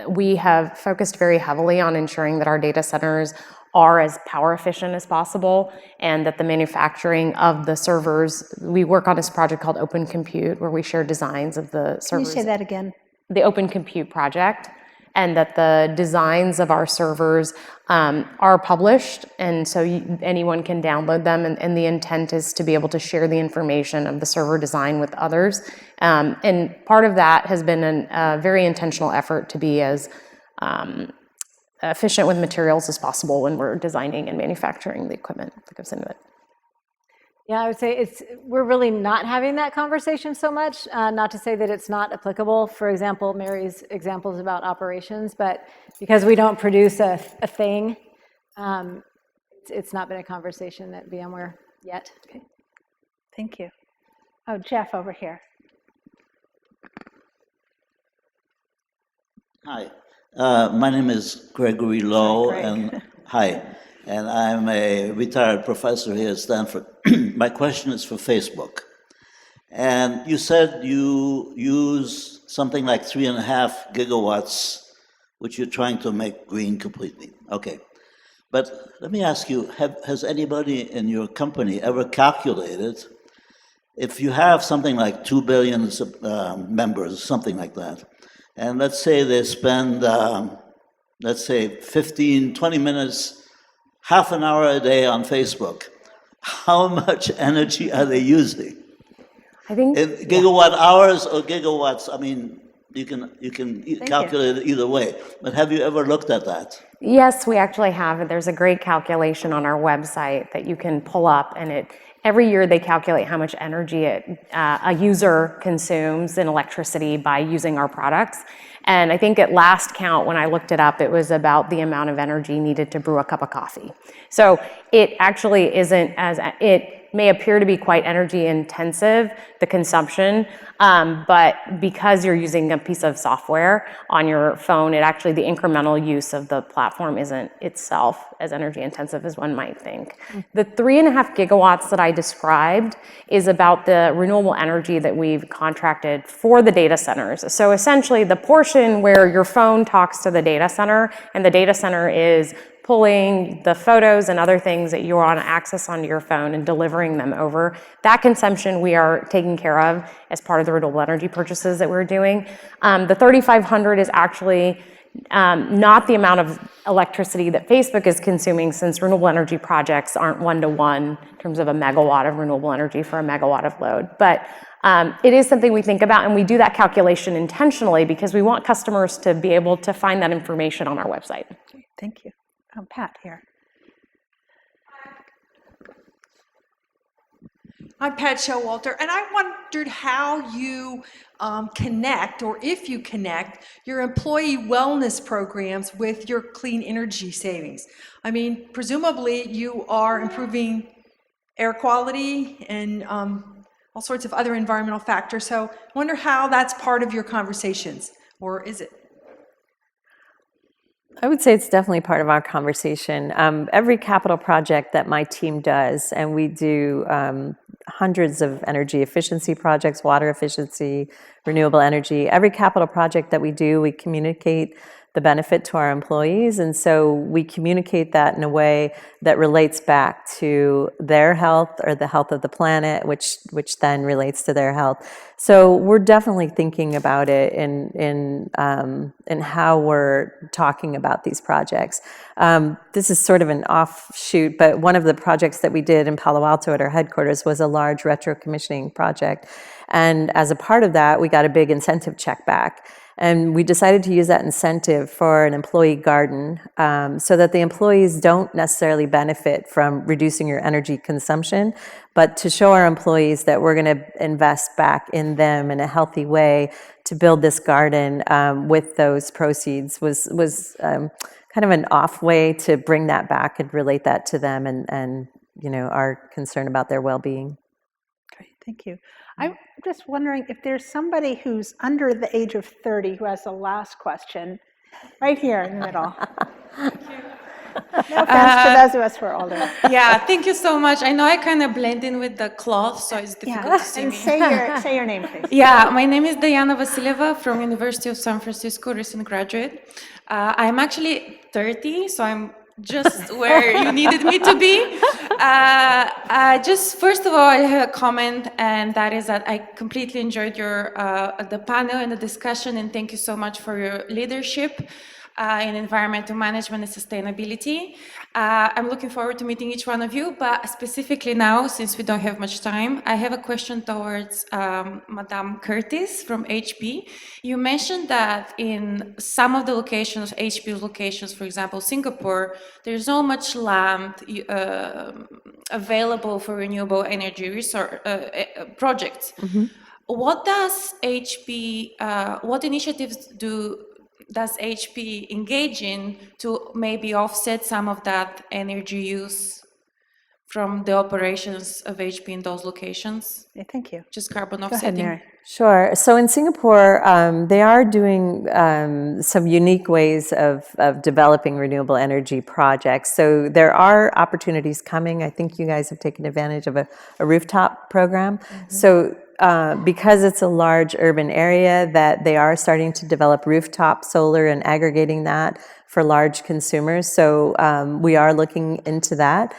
we have focused very heavily on ensuring that our data centers are as power efficient as possible, and that the manufacturing of the servers, we work on this project called Open Compute, where we share designs of the servers. Can you say that again? The Open Compute project, and that the designs of our servers are published, and so anyone can download them, and the intent is to be able to share the information of the server design with others. And part of that has been a very intentional effort to be as efficient with materials as possible when we're designing and manufacturing the equipment that goes into it. Yeah, I would say we're really not having that conversation so much, not to say that it's not applicable. For example, Mary's examples about operations, but because we don't produce a thing, it's not been a conversation at VMware yet. Okay, thank you. Oh, Jeff over here. Hi, my name is Gregory Lowe, and hi. And I'm a retired professor here at Stanford. My question is for Facebook. And you said you use something like 3.5 gigawatts, which you're trying to make green completely. Okay. But let me ask you, has anybody in your company ever calculated, if you have something like 2 billion members, something like that, and let's say they spend, let's say 15, 20 minutes, half an hour a day on Facebook, how much energy are they using? I think in gigawatt hours or gigawatts. I mean, you can calculate it either way. But have you ever looked at that? Yes, we actually have. There's a great calculation on our website that you can pull up, and every year they calculate how much energy a user consumes in electricity by using our products. And I think at last count, when I looked it up, it was about the amount of energy needed to brew a cup of coffee. So it actually isn't it may appear to be quite energy intensive, the consumption, but because you're using a piece of software on your phone, the incremental use of the platform isn't itself as energy intensive as one might think. The 3.5 gigawatts that I described is about the renewable energy that we've contracted for the data centers. So essentially the portion where your phone talks to the data center, and the data center is pulling the photos and other things that you want to access onto your phone and delivering them over. That consumption we are taking care of as part of the renewable energy purchases that we're doing. The 3,500 is actually not the amount of electricity that Facebook is consuming, since renewable energy projects aren't one-to-one in terms of a megawatt of renewable energy for a megawatt of load. But it is something we think about, and we do that calculation intentionally because we want customers to be able to find that information on our website. Thank you. Pat here. I'm Pat Showalter, and I wondered how you connect, or if you connect, your employee wellness programs with your clean energy savings. I mean, presumably you are improving air quality and all sorts of other environmental factors, so I wonder how that's part of your conversations, or is it? I would say it's definitely part of our conversation. Every capital project that my team does, and we do hundreds of energy efficiency projects, water efficiency, renewable energy. Every capital project that we do, we communicate the benefit to our employees, and so we communicate that in a way that relates back to their health or the health of the planet, which then relates to their health. So we're definitely thinking about it in how we're talking about these projects. This is sort of an offshoot, but one of the projects that we did in Palo Alto at our headquarters was a large retro commissioning project, and as a part of that, we got a big incentive check back. And we decided to use that incentive for an employee garden so that the employees don't necessarily benefit from reducing your energy consumption, but to show our employees that we're going to invest back in them in a healthy way to build this garden with those proceeds was kind of an off way to bring that back and relate that to them and our concern about their well-being. Great, thank you. I'm just wondering if there's somebody who's under the age of 30 who has the last question, right here in the middle. No offense to those of us who are older. Yeah, thank you so much. I know I kind of blend in with the cloth, so it's difficult to see and me. say your name, please. Yeah, my name is Diana Vasilieva from University of San Francisco, recent graduate. I'm actually 30, so I'm just where you needed me to be. Just first of all, I have a comment, and that is that I completely enjoyed your the panel and the discussion, and thank you so much for your leadership in environmental management and sustainability. I'm looking forward to meeting each one of you, but specifically now, since we don't have much time, I have a question towards Madame Curtis from HP. You mentioned that in some of the locations, HP's locations, for example, Singapore, there's not much land available for renewable energy resource projects. Mm-hmm. What does HP, what initiatives does HP engage in to maybe offset some of that energy use from the operations of HP in those locations? Yeah, thank you. Just carbon Go offsetting. ahead, Mary. Sure. So in Singapore, they are doing some unique ways of developing renewable energy projects. So there are opportunities coming. I think you guys have taken advantage of a rooftop program. Mm-hmm. So because it's a large urban area, that they are starting to develop rooftop solar and aggregating that for large consumers. So we are looking into that.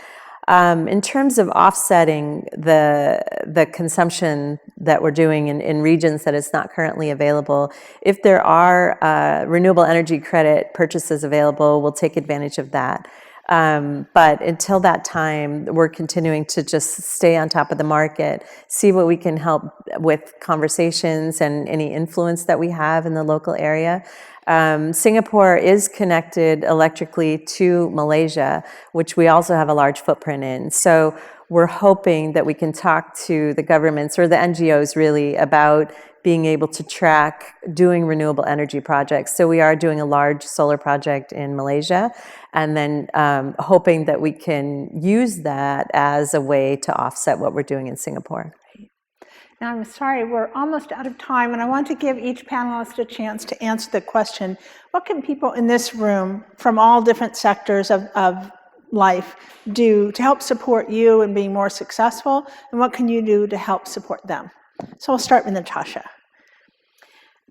In terms of offsetting the consumption that we're doing in regions that it's not currently available, if there are renewable energy credit purchases available, we'll take advantage of that. But until that time, we're continuing to just stay on top of the market, see what we can help with conversations and any influence that we have in the local area. Singapore is connected electrically to Malaysia, which we also have a large footprint in. So we're hoping that we can talk to the governments or the NGOs really about being able to track doing renewable energy projects. So we are doing a large solar project in Malaysia, and then hoping that we can use that as a way to offset what we're doing in Singapore. Now, I'm sorry, we're almost out of time, and I want to give each panelist a chance to answer the question, what can people in this room from all different sectors of life do to help support you in being more successful, and what can you do to help support them? So we'll start with Natasha.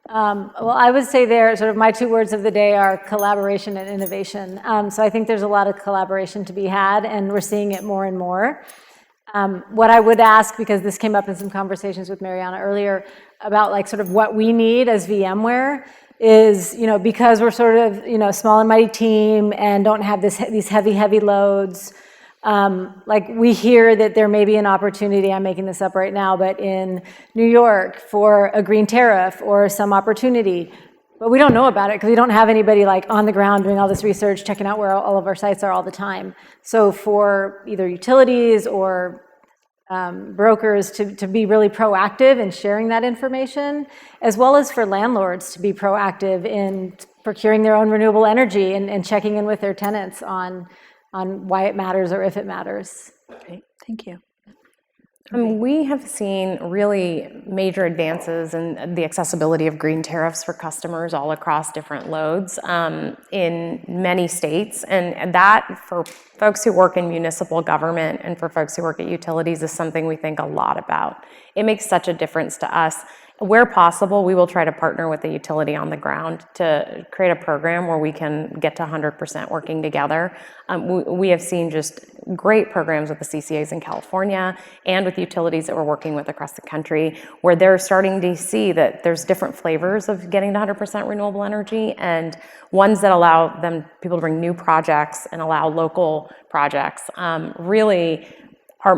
Well, I would say there, sort of my two words of the day are collaboration and innovation. So I think there's a lot of collaboration to be had, and we're seeing it more and more. What I would ask, because this came up in some conversations with Mariana earlier, about like sort of what we need as VMware is, because we're sort of, small and mighty team and don't have these heavy loads, like we hear that there may be an opportunity, I'm making this up right now, but in New York for a green tariff or some opportunity, but we don't know about it because we don't have anybody like on the ground doing all this research, checking out where all of our sites are all the time. So for either utilities or brokers to be really proactive in sharing that information, as well as for landlords to be proactive in procuring their own renewable energy and checking in with their tenants on why it matters or if it matters. Great, thank you. We have seen really major advances in the accessibility of green tariffs for customers all across different loads in many states. And that, for folks who work in municipal government and for folks who work at utilities, is something we think a lot about. It makes such a difference to us. Where possible, we will try to partner with the utility on the ground to create a program where we can get to 100% working together. We have seen just great programs with the CCAs in California and with utilities that we're working with across the country, where they're starting to see that there's different flavors of getting to 100% renewable energy, and ones that allow people to bring new projects and allow local projects really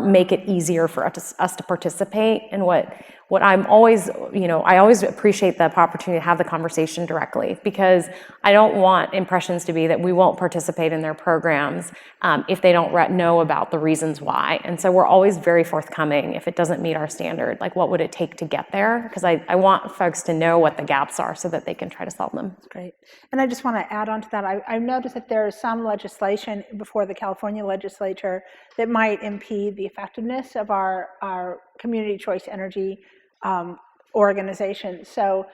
make it easier for us to participate in what I'm always, I always appreciate the opportunity to have the conversation directly, because I don't want impressions to be that we won't participate in their programs if they don't know about the reasons why. And so we're always very forthcoming if it doesn't meet our standard, like what would it take to get there? Because I want folks to know what the gaps are so that they can try to solve them. That's great. And I just want to add on to that. I've noticed that there is some legislation before the California legislature that might impede the effectiveness of our community choice energy organization. So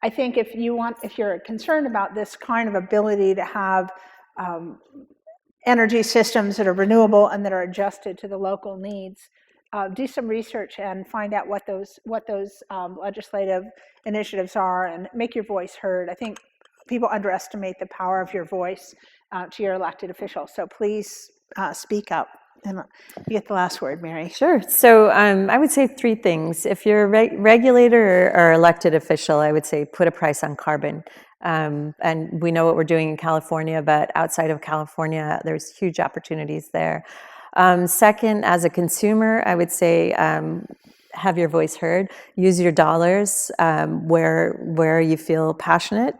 I think if you're concerned about this kind of ability to have energy systems that are renewable and that are adjusted to the local needs, do some research and find out what those legislative initiatives are and make your voice heard. I think people underestimate the power of your voice to your elected officials. So please speak up. And you get the last word, Mary. Sure. So I would say three things. If you're a regulator or elected official, I would say put a price on carbon. And we know what we're doing in California, but outside of California, there's huge opportunities there. Second, as a consumer, I would say have your voice heard. Use your dollars where you feel passionate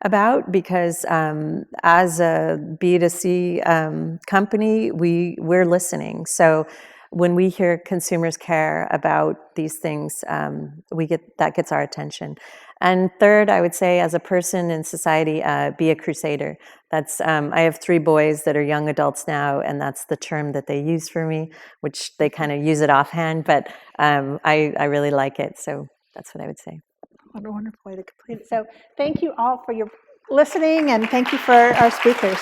about, because as a B2C company, we're listening. So when we hear consumers care about these things, that gets our attention. And third, I would say, as a person in society, be a crusader. That's I have 3 boys that are young adults now, and that's the term that they use for me, which they kind of use it offhand, but I really like it. So that's what I would say. What a wonderful way to complete it. So thank you all for your listening, and thank you for our speakers.